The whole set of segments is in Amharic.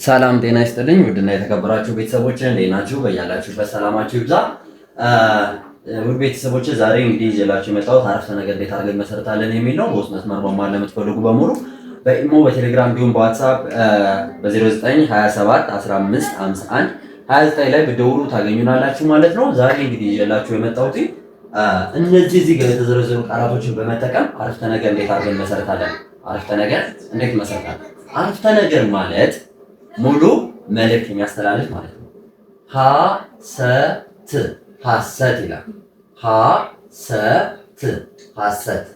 ሰላም ጤና ይስጥልኝ። ውድና የተከበራችሁ ቤተሰቦች እንዴት ናችሁ? በያላችሁበት ሰላማችሁ ይብዛ። ውድ ቤተሰቦች ዛሬ እንግዲህ ይዤላችሁ የመጣሁት አረፍተ ነገር እንዴት አድርገን መሰረታለን የሚል ነው። በውስጥ መስመር መማር ለምትፈልጉ በሙሉ በኢሞ በቴሌግራም እንዲሁም በዋትስአፕ በ0927 15 51 29 ላይ ብትደውሉ ታገኙናላችሁ ማለት ነው። ዛሬ እንግዲህ ይዤላችሁ የመጣሁት እነዚህ እዚህ ጋር የተዘረዘሩ ቃላቶችን በመጠቀም አረፍተ ነገር እንዴት አድርገን መሰረታለን። አረፍተ ነገር እንዴት መሰረታለን? አረፍተ ነገር ማለት ሙሉ መልእክት የሚያስተላልፍ ማለት ነው። ሀሰት ሀሰት ይላል። ሀሰት ሀሰት።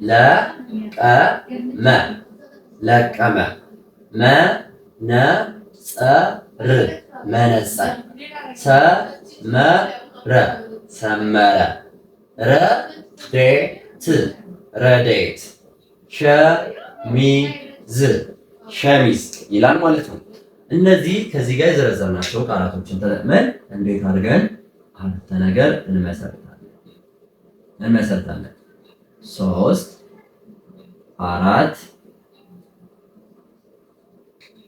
ለቀመ ለቀመ። መነጸር መነጸር። ሰመረ ሰመረ። ረዴት ረዴት። ሸሚዝ ሸሚዝ ይላል ማለት ነው። እነዚህ ከዚህ ጋር የዘረዘርናቸው ቃላቶችን ተጠቅመን እንዴት አድርገን አረፍተ ነገር እንመሰርታለን። 3 4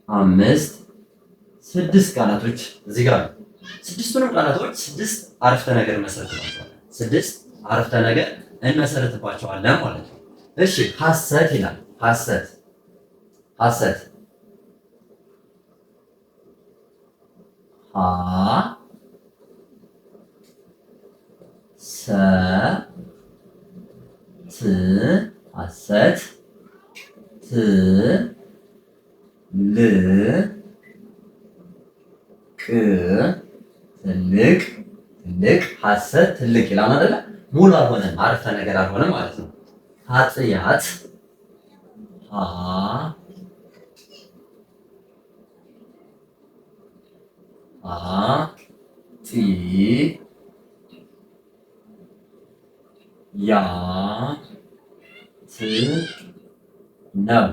5 6 ቃላቶች እዚህ ጋር ነው። ስድስቱንም ቃላቶች 6 አረፍተ ነገር እንመሰርትባቸዋለን። 6 አረፍተ ነገር እንመሰርትባቸዋለን ማለት ነው። እሺ ሐሰት ይላል። ሐሰት ሐሰት ሐሰት ትልቅ ትልቅ ሐሰት ትልቅ ይላል አይደለ? ሙሉ አልሆነም፣ አረፍተ ነገር አልሆነም ማለት ነው። ኃጢአት ነው።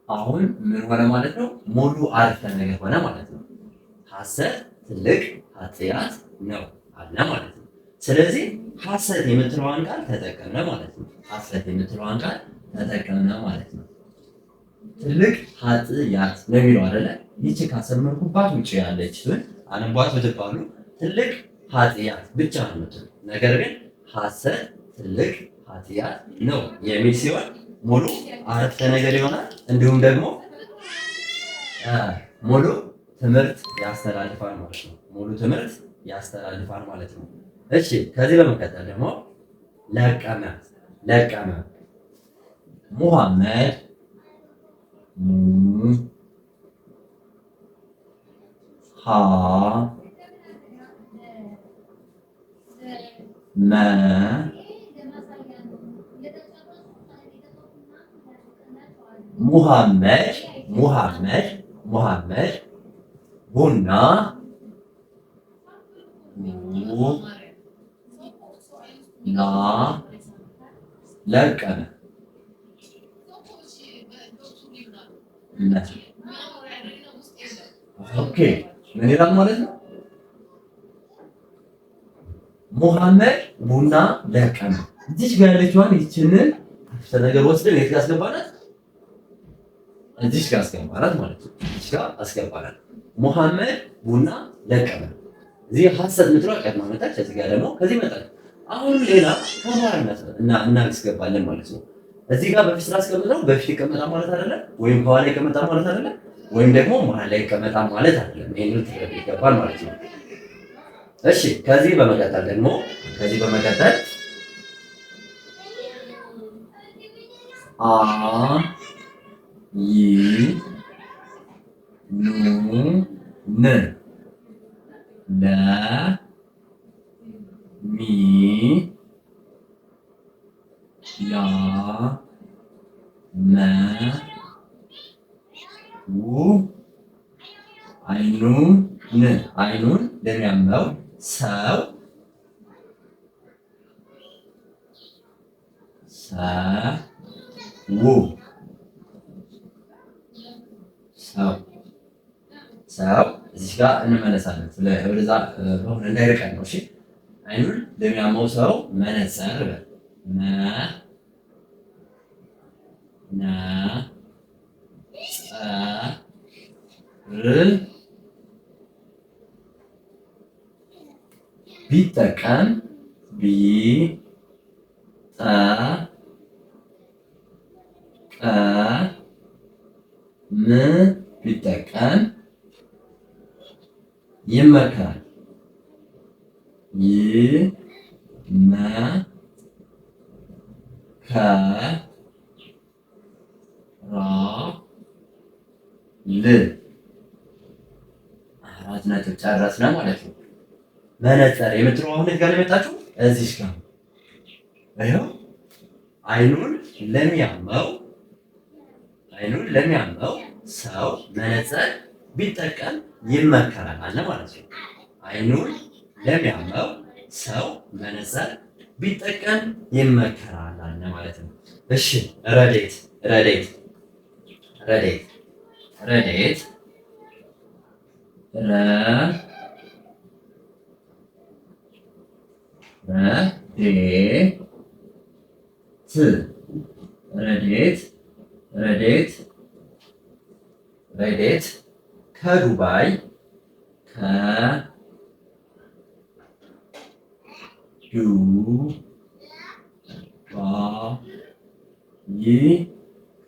አሁን ምን ሆነ ማለት ነው? ሙሉ አረፍተ ነገር ሆነ ማለት ነው። ሐሰት ትልቅ ኃጢአት ነው አለ ማለት ነው። ስለዚህ ሐሰት የምትለዋን ቃል ተጠቀምነ ማለት ነው። ሐሰት የምትለዋን ቃል ተጠቀምነ ማለት ነው። ትልቅ ኃጢአት ነው የሚለው አይደለ? ይቺ ካሰመርኩባት ውጪ ያለችውን አንቧት ብትባሉ ትልቅ ኃጢአት ብቻ ነው የምትሉ። ነገር ግን ሐሰት ትልቅ ኃጢአት ነው የሚል ሲሆን ሙሉ አረፍተ ነገር ይሆናል። እንዲሁም ደግሞ ሙሉ ትምህርት ያስተላልፋል ማለት ነው። ሙሉ ትምህርት ያስተላልፋል ማለት ነው። እሺ ከዚህ በመቀጠል ደግሞ ለቀመ ለቀመ። ሙሐመድ ሙሐመድ ቡና ለቀመ። ኦኬ ምን ይላል ማለት ነው? ሙሐመድ ቡና ለቀመ። እዚች ጋር ያለችዋን ይችንን አረፍተ ነገር ወስደን የት ጋር አስገባናት? እዚች ጋር አስገባናት ማለት ነው። እዚች ጋር አስገባናት። ሙሐመድ ቡና ለቀመ። እዚህ ሐሰት ምትለው ቀድማ መጣች። እዚህ ጋር ደግሞ ከዚህ መጣች። አሁን ሌላ ተማሪነት እናስገባለን ማለት ነው። እዚህ ጋር በፊት ስላስቀምጠው በፊት ይቀመጣል ማለት አይደለም፣ ወይም ከኋላ ይቀመጣል ማለት አይደለም፣ ወይም ደግሞ መሀል ላይ ይቀመጣል ማለት አይደለም። ይሄንን ትረዱ ይገባል ማለት ነው። እሺ ከዚህ በመቀጠል አይኑን ለሚያመው ሰው እዚህ ጋር እንመለሳለን። ወደዛ በሆነ እንዳይርቀን ነው። እሺ አይኑን ለሚያመው ሰው መነጽር ቢጠቀም ቢጠቀም ይመከራል። አራት ነጥብ ጨረስን ማለት ነው። መነጽር የምትለው አሁን ጋር የመጣችው እዚህ ጋር ይኸው አይኑን ለሚያመው ሰው መነጽር ቢጠቀም ይመከራል አለ ማለት ነው። አይኑን ለሚያመው ሰው መነጽር ቢጠቀም ይመከራል አለ ማለት ነው። እሺ ረዴት ረዴት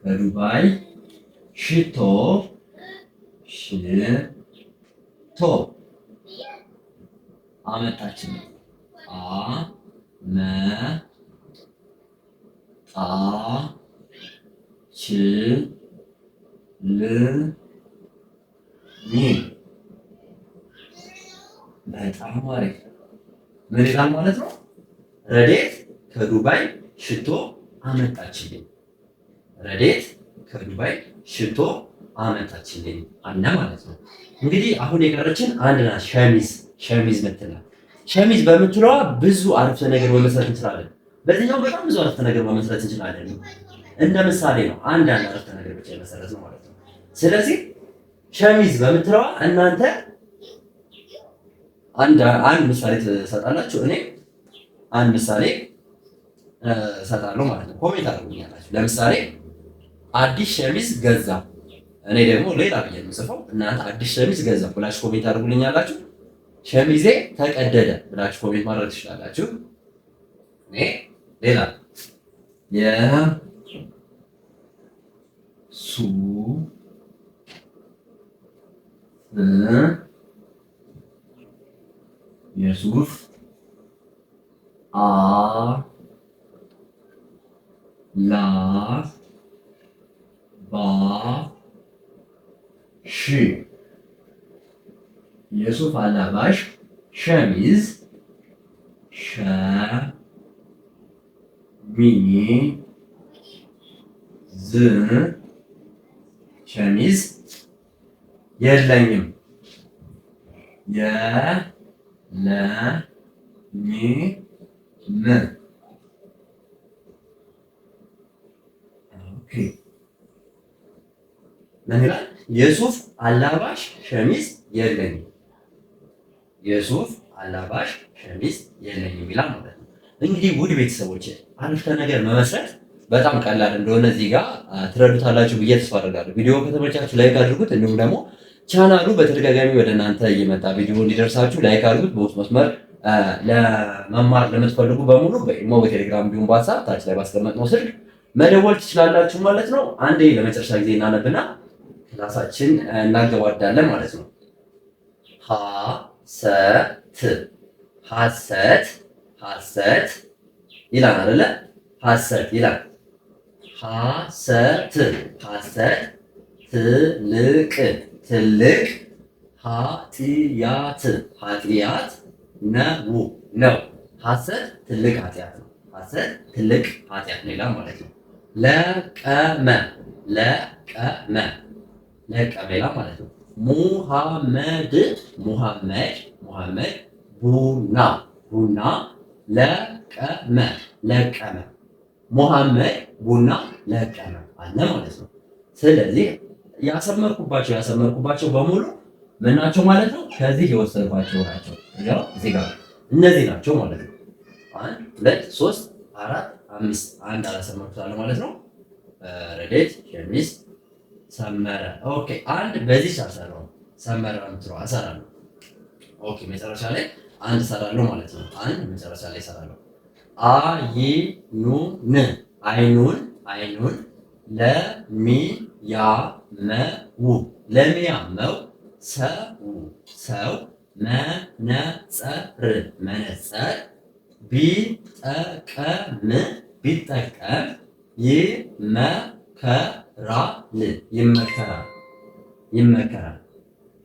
ከዱባይ ሽቶ አመጣችልኝ። በጣም አሪፍ። ምን ይላል ማለት ነው? ረዴት ከዱባይ ሽቶ አመጣችልኝ። ረዴት ከዱባይ ሽቶ አመጣችልኝ አለ ማለት ነው። እንግዲህ አሁን የቀረችን አንድ ናት፣ ሸሚዝ ምትላል። ሸሚዝ በምትለዋ ብዙ አረፍተ ነገር መመስረት እንችላለን። በዚህኛው በጣም ብዙ አረፍተ ነገር መመስረት እንችላለን። እንደ ምሳሌ ነው፣ አንድ አረፍተ ነገር ብቻ የመሰረት ነው ማለት ነው። ስለዚህ ሸሚዝ በምትለዋ እናንተ አንድ ምሳሌ ትሰጣላችሁ፣ እኔ አንድ ምሳሌ እሰጣለሁ ማለት ነው። ኮሜንት አድርጉኛላችሁ። ለምሳሌ አዲስ ሸሚዝ ገዛ፣ እኔ ደግሞ ሌላ ብዬ የምጽፈው፣ እናንተ አዲስ ሸሚዝ ገዛ ብላችሁ ኮሜንት አድርጉልኛላችሁ። ሸሚዜ ተቀደደ ብላችሁ ኮሜንት ማድረግ ትችላላችሁ። እኔ ሌላ የሱፍ የሱፍ አላባሽ ሸሚዝ ሸሚዝ የለኝም። ምን ይላል? የሱፍ አላባሽ ሸሚዝ የለኝም። የሱፍ አላባሽ ሸሚዝ የለኝም ይላል ማለት ነው። እንግዲህ ውድ ቤተሰቦች አረፍተ ነገር መመስረት በጣም ቀላል እንደሆነ እዚህ ጋር ትረዱታላችሁ ብዬ ተስፋ አደርጋለሁ። ቪዲዮ ከተመቻችሁ ላይክ አድርጉት። እንዲሁም ደግሞ ቻናሉ በተደጋጋሚ ወደ እናንተ እየመጣ ቪዲዮ እንዲደርሳችሁ ላይክ አድርጉት። በውስጥ መስመር ለመማር ለምትፈልጉ በሙሉ በኢሞ፣ በቴሌግራም እንዲሁም በዋትስአፕ ታች ላይ ባስቀመጥነው ስልክ መደወል ትችላላችሁ ማለት ነው። አንዴ ለመጨረሻ ጊዜ እናነብና ክላሳችን እናገባዳለን ማለት ነው። ሐሰት ይላል አይደለ? ሐሰት ይላል። ሐሰት ትልቅ ኃጢአት ነው። ሐሰት ትልቅ ኃጢአት ነው። ሐሰት ትልቅ ኃጢአት ነው ይላል ማለት ነው። ለቀመ ይላል ማለት ነው። ሙሐመድ ቡና ለቀመ ሙሐመድ ቡና ለቀመ አለ ማለት ነው። ስለዚህ ያሰመርኩባቸው በሙሉ ምን ናቸው ማለት ነው? ከዚህ የወሰድኳቸው ናቸው። እዚህ ጋር እነዚህ ናቸው ማለት ነው። 1 2 3 4 5 አንድ አላሰመርኩታለሁ ማለት ነው። ረዴት ሸሚዝ ሰመረ። ኦኬ አንድ በዚህ አልሰራሁም። ሰመረ የምትለው እሰራለሁ። ኦኬ መጨረሻ ላይ አንድ እሰራለሁ ማለት ነው። አንድ መጨረሻ ላይ እሰራለሁ። አይኑን አይኑን ለሚያመው ሰው መነጽር ቢጠቀም ይመከራል።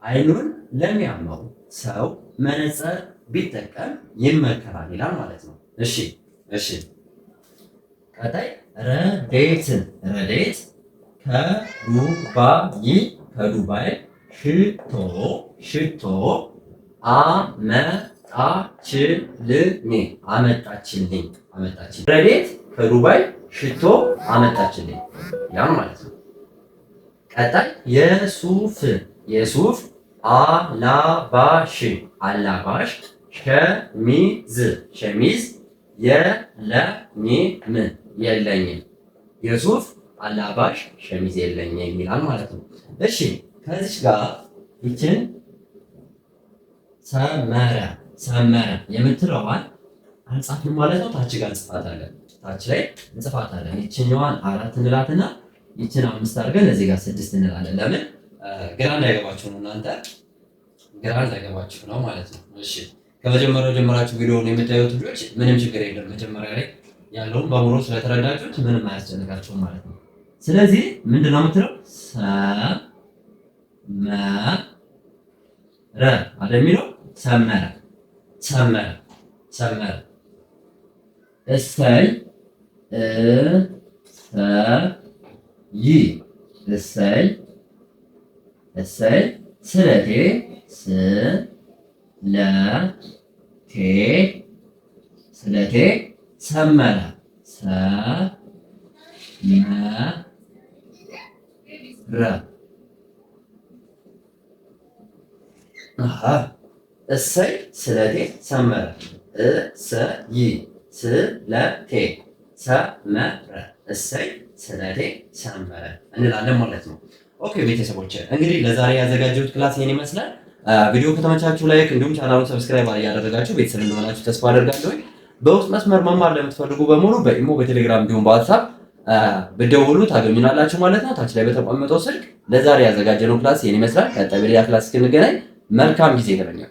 አይኑን ለሚያመው ሰው መነጽር ቢጠቀም ይመከራል ይላል ማለት ነው። እሺ ቀጣይ ረዴት ከዱባይ ሽቶ አመጣችልኝ። ረዴት ከዱባይ ሽቶ አመጣችልኝ ያን ማለት ነው። ቀጣይ የሱፍ አላባሽ ሸሚዝ የለኝም። የሱፍ አላባሽ ሸሚዝ የለኝም ይላል ማለት ነው። እሺ ከዚች ጋር ይችን ሰመረ የምትለዋን አንጻፍን ማለት ነው። ታች ጋር እንጽፋታለን። ታች ላይ እንጽፋታለን። ይችኛዋን 4 እንላትና ይችን 5 አድርገን እዚህ ጋር 6 እንላለን። ለምን ግራ እንዳይገባችሁ ነው፣ እናንተ ግራ እንዳይገባችሁ ነው ማለት ነው። እሺ ከመጀመሪያው ጀምራችሁ ቪዲዮውን የምታዩት ልጆች ምንም ችግር የለም። መጀመሪያ ላይ ያለውን በሙሉ ስለተረዳችሁት ምንም አያስጨንቃችሁም ማለት ነው። ስለዚህ ምንድነው የምትለው? ሰመረ አይደል የሚለው? ሰመረ እሰይ ስለቴ ሰመረ እሰይ ስለቴ ሰመረ። እሰይ ስለቴ ሰመረ እንላለን ማለት ነው። ኦኬ ቤተሰቦች እንግዲህ ለዛሬ ያዘጋጀሁት ክላስ ይሄን ይመስላል። ቪዲዮ ከተመቻችሁ ላይክ እንዲሁም ቻናሉን ሰብስክራይብ እያደረጋችሁ ቤተሰብ እንደሆናችሁ ተስፋ አደርጋለሁ። በውስጥ መስመር መማር ለምትፈልጉ በሙሉ በኢሞ በቴሌግራም እንዲሁም በዋትስአፕ ብትደውሉ ታገኙናላችሁ ማለት ነው። ታች ላይ በተቀመጠው ስልክ ለዛሬ ያዘጋጀነው ክላስ ይሄን ይመስላል። ቀጣይ በሌላ ክላስ እስክንገናኝ መልካም ጊዜ ተመኘሁ።